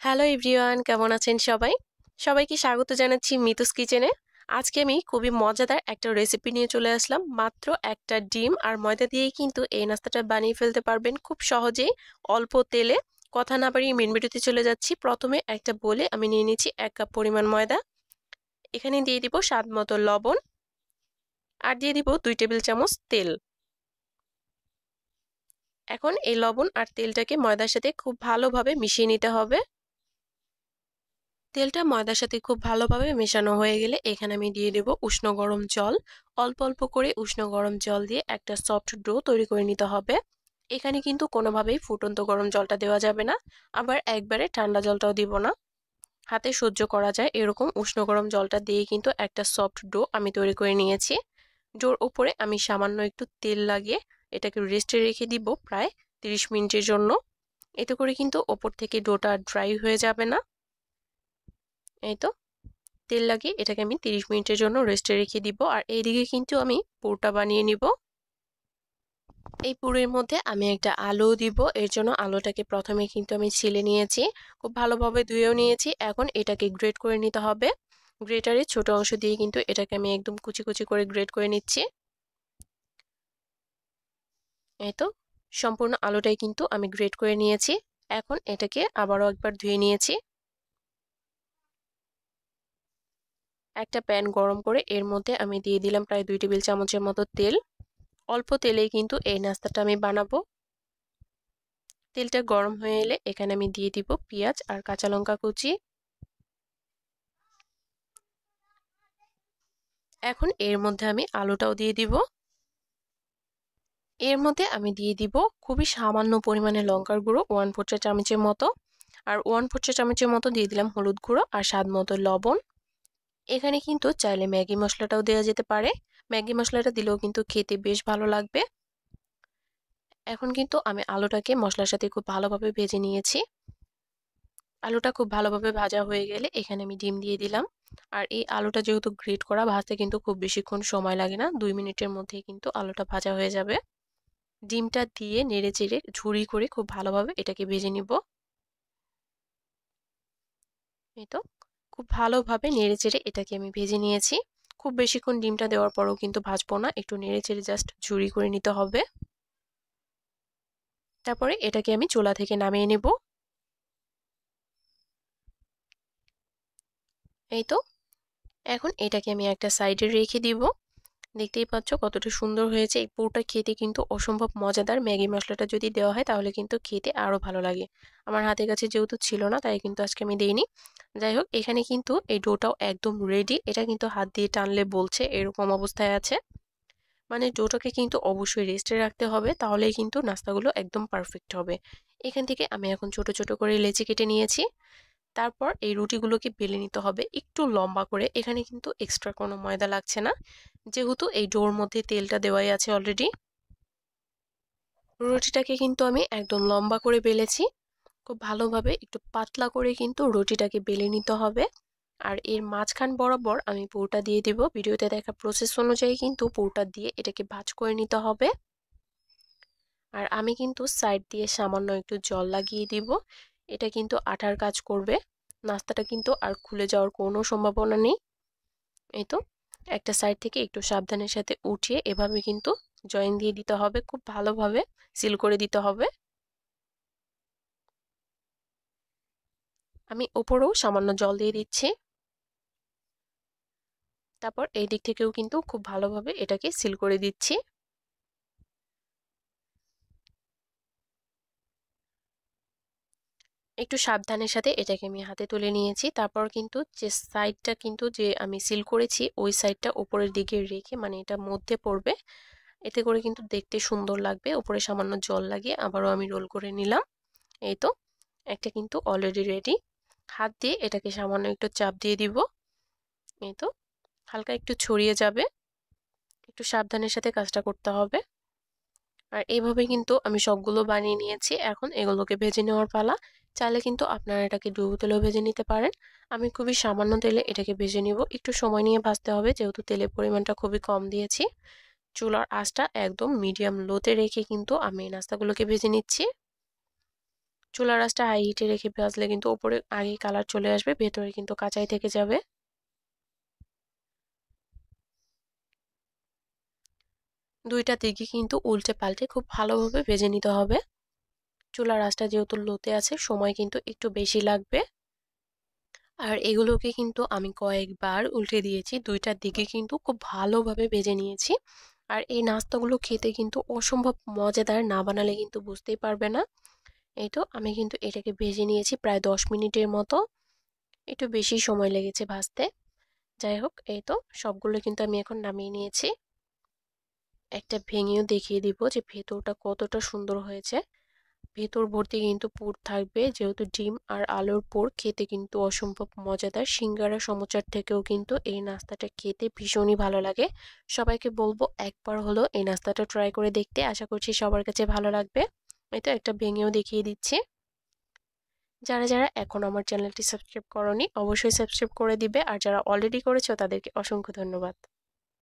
Hello everyone, কেমন আছেন সবাই? সবাইকে স্বাগত জানাচ্ছি মিতুস কিচেনে। আজকে আমি খুবই মজাদার একটা রেসিপি নিয়ে চলে আসলাম। মাত্র একটা ডিম আর ময়দা দিয়েই কিন্তু এই নাস্তাটা বানিয়ে ফেলতে পারবেন খুব সহজেই, অল্প তেলে। কথা না বাড়িয়ে মেন ভিডিওতে চলে যাচ্ছি। প্রথমে একটা বলে আমি নিয়ে নিচ্ছি 1 কাপ পরিমাণ ময়দা। এখানে দিয়ে দিব স্বাদ মতো লবণ আর দিয়ে দিব 2 টেবিল চামচ তেল। এখন এই লবণ আর তেলটাকে ময়দার সাথে খুব ভালোভাবে মিশিয়ে নিতে হবে। তেলটা ময়দার সাথে খুব ভালোভাবে মেশানো হয়ে গেলে এখানে আমি দিয়ে দেব উষ্ণ গরম জল। অল্প অল্প করে উষ্ণ গরম জল দিয়ে একটা সফট ডো তৈরি করে নিতে হবে। এখানে কিন্তু কোনোভাবেই ফুটন্ত গরম জলটা দেওয়া যাবে না, আবার একবারে ঠান্ডা জলটাও দিব না। হাতে সহ্য করা যায় এরকম উষ্ণ গরম জলটা দিয়ে কিন্তু একটা সফট ডো আমি তৈরি করে নিয়েছি। ডোর উপরে আমি সামান্য একটু তেল লাগিয়ে এটাকে রেস্টে রেখে দিব প্রায় 30 মিনিটের জন্য। এতে করে কিন্তু ওপর থেকে ডোটা ড্রাই হয়ে যাবে না। এই তো তেল লাগিয়ে এটাকে আমি 30 মিনিটের জন্য রেস্টে রেখে দিব। আর এইদিকে কিন্তু আমি পুরটা বানিয়ে নিব। এই পুরের মধ্যে আমি একটা আলু দিব। এর জন্য আলুটাকে প্রথমে কিন্তু আমি ছিলে নিয়েছি, খুব ভালোভাবে ধুয়েও নিয়েছি। এখন এটাকে গ্রেট করে নিতে হবে। গ্রেটারের ছোট অংশ দিয়ে কিন্তু এটাকে আমি একদম কুচি কুচি করে গ্রেট করে নিচ্ছি। এই তো সম্পূর্ণ আলুটাই কিন্তু আমি গ্রেট করে নিয়েছি। এখন এটাকে আবারও একবার ধুয়ে নিয়েছি। একটা প্যান গরম করে এর মধ্যে আমি দিয়ে দিলাম প্রায় 2 টেবিল চামচের মতো তেল। অল্প তেলেই কিন্তু এই নাস্তাটা আমি বানাবো। তেলটা গরম হয়ে এলে এখানে আমি দিয়ে দিব পেঁয়াজ আর কাঁচা লঙ্কা কুচি। এখন এর মধ্যে আমি আলুটাও দিয়ে দিব। এর মধ্যে আমি দিয়ে দিব খুবই সামান্য পরিমাণে লঙ্কার গুঁড়ো 1/4 চা চামচের মতো, আর 1/4 চা চামচের মতো দিয়ে দিলাম হলুদ গুঁড়ো আর স্বাদ মতো লবণ। এখানে কিন্তু চাইলে ম্যাগি মশলাটাও দেওয়া যেতে পারে। ম্যাগি মশলাটা দিলেও কিন্তু খেতে বেশ ভালো লাগবে। এখন কিন্তু আমি আলুটাকে মশলার সাথে খুব ভালোভাবে ভেজে নিয়েছি। আলুটা খুব ভালোভাবে ভাজা হয়ে গেলে এখানে আমি ডিম দিয়ে দিলাম। আর এই আলুটা যেহেতু গ্রেট করা, ভাজতে কিন্তু খুব বেশিক্ষণ সময় লাগে না, 2 মিনিটের মধ্যেই কিন্তু আলুটা ভাজা হয়ে যাবে। ডিমটা দিয়ে নেড়ে চেড়ে ঝুরি করে খুব ভালোভাবে এটাকে ভেজে নিব। এই তো খুব ভালোভাবে নেড়ে চেড়ে এটাকে আমি ভেজে নিয়েছি। খুব বেশিক্ষণ ডিমটা দেওয়ার পরেও কিন্তু ভাজবো না, একটু নেড়ে চেড়ে জাস্ট ঝুরি করে নিতে হবে। তারপরে এটাকে আমি চুলা থেকে নামিয়ে নেব। এই তো এখন এটাকে আমি একটা সাইডে রেখে দিব। দেখতেই পাচ্ছ কতটা সুন্দর হয়েছে। এই পুরোটা খেতে কিন্তু অসম্ভব মজাদার। ম্যাগি মশলাটা যদি দেওয়া হয় তাহলে কিন্তু খেতে আরো ভালো লাগে। আমার হাতের কাছে যেহেতু ছিল না তাই কিন্তু আজকে আমি দেইনি। যাই হোক, এখানে কিন্তু এই ডোটাও একদম রেডি। এটা কিন্তু হাত দিয়ে টানলে বলছে এরকম অবস্থায় আছে। মানে ডোটাকে কিন্তু অবশ্যই রেস্টে রাখতে হবে, তাহলেই কিন্তু নাস্তাগুলো একদম পারফেক্ট হবে। এখান থেকে আমি এখন ছোট ছোট করে লেচি কেটে নিয়েছি। তারপর এই রুটিগুলোকে বেলে নিতে হবে একটু লম্বা করে। এখানে কিন্তু এক্সট্রা কোনো ময়দা লাগছে না, যেহেতু এই ডোর মধ্যে তেলটা দেওয়াই আছে অলরেডি। রুটিটাকে কিন্তু আমি একদম লম্বা করে বেলেছি। খুব ভালোভাবে একটু পাতলা করে কিন্তু রুটিটাকে বেলে নিতে হবে। আর এর মাঝখান বরাবর আমি পুরটা দিয়ে দিব। ভিডিওতে দেখা প্রসেস অনুযায়ী কিন্তু পুরটা দিয়ে এটাকে ভাঁজ করে নিতে হবে। আর আমি কিন্তু সাইড দিয়ে সামান্য একটু জল লাগিয়ে দিব। এটা কিন্তু আঠার কাজ করবে। নাস্তাটা কিন্তু আর খুলে যাওয়ার কোনো সম্ভাবনা নেই। এই তো একটা সাইড থেকে একটু সাবধানের সাথে উঠিয়ে এভাবে কিন্তু জয়েন দিয়ে দিতে হবে, খুব ভালোভাবে সিল করে দিতে হবে। আমি উপরেও সামান্য জল দিয়ে দিচ্ছি। তারপর এই দিক থেকেও কিন্তু খুব ভালোভাবে এটাকে সিল করে দিচ্ছি। একটু সাবধানের সাথে এটাকে আমি হাতে তুলে নিয়েছি। তারপর কিন্তু যে সাইডটা কিন্তু যে আমি সিল করেছি ওই সাইডটা উপরের দিকে রেখে, মানে এটা মধ্যে পড়বে, এতে করে কিন্তু দেখতে সুন্দর লাগবে। উপরে সামান্য জল লাগিয়ে আবারও আমি রোল করে নিলাম। এই তো একটা কিন্তু অলরেডি রেডি। হাত দিয়ে এটাকে সামান্য একটু চাপ দিয়ে দিব। এই তো হালকা একটু ছড়িয়ে যাবে। একটু সাবধানের সাথে কাজটা করতে হবে। আর এইভাবে কিন্তু আমি সবগুলো বানিয়ে নিয়েছি। এখন এগুলোকে ভেজে নেওয়ার পালা। চাইলে কিন্তু আপনারা এটাকে ডুবো তেলেও ভেজে নিতে পারেন। আমি খুবই সামান্য তেলে এটাকে ভেজে নিব। একটু সময় নিয়ে ভাজতে হবে, যেহেতু তেলের পরিমাণটা খুবই কম দিয়েছি। চুলার আঁচটা একদম মিডিয়াম লোতে রেখে কিন্তু আমি এই নাস্তাগুলোকে ভেজে নিচ্ছি। চুলার আঁচটা হাই হিটে রেখে ভাজলে কিন্তু ওপরে আগেই কালার চলে আসবে, ভেতরে কিন্তু কাঁচাই থেকে যাবে। দুইটা দিকে কিন্তু উল্টে পাল্টে খুব ভালোভাবে ভেজে নিতে হবে। চুলার আঁচটা যেহেতু লোতে আছে, সময় কিন্তু একটু বেশি লাগবে। আর এগুলোকে কিন্তু আমি কয়েকবার উল্টে দিয়েছি, দুইটার দিকে কিন্তু খুব ভালোভাবে ভেজে নিয়েছি। আর এই নাস্তাগুলো খেতে কিন্তু অসম্ভব মজাদার, না বানালে কিন্তু বুঝতেই পারবে না। এই তো আমি কিন্তু এটাকে ভেজে নিয়েছি প্রায় 10 মিনিটের মতো, একটু বেশি সময় লেগেছে ভাজতে। যাই হোক, এই তো সবগুলো কিন্তু আমি এখন নামিয়ে নিয়েছি। একটা ভেঙেও দেখিয়ে দিব যে ভেতরটা কতটা সুন্দর হয়েছে। ভেতর ভর্তি কিন্তু পুর থাকবে, যেহেতু ডিম আর আলুর পুর, খেতে কিন্তু অসম্ভব মজাদার। সিঙ্গারা সমুচার থেকেও কিন্তু এই নাস্তাটা খেতে ভীষণই ভালো লাগে। সবাইকে বলবো একবার হলো এই নাস্তাটা ট্রাই করে দেখতে, আশা করছি সবার কাছে ভালো লাগবে। এই তো একটা ভেঙেও দেখিয়ে দিচ্ছি। যারা যারা এখন আমার চ্যানেলটি সাবস্ক্রাইব করনি অবশ্যই সাবস্ক্রাইব করে দিবে, আর যারা অলরেডি করেছো তাদেরকে অসংখ্য ধন্যবাদ।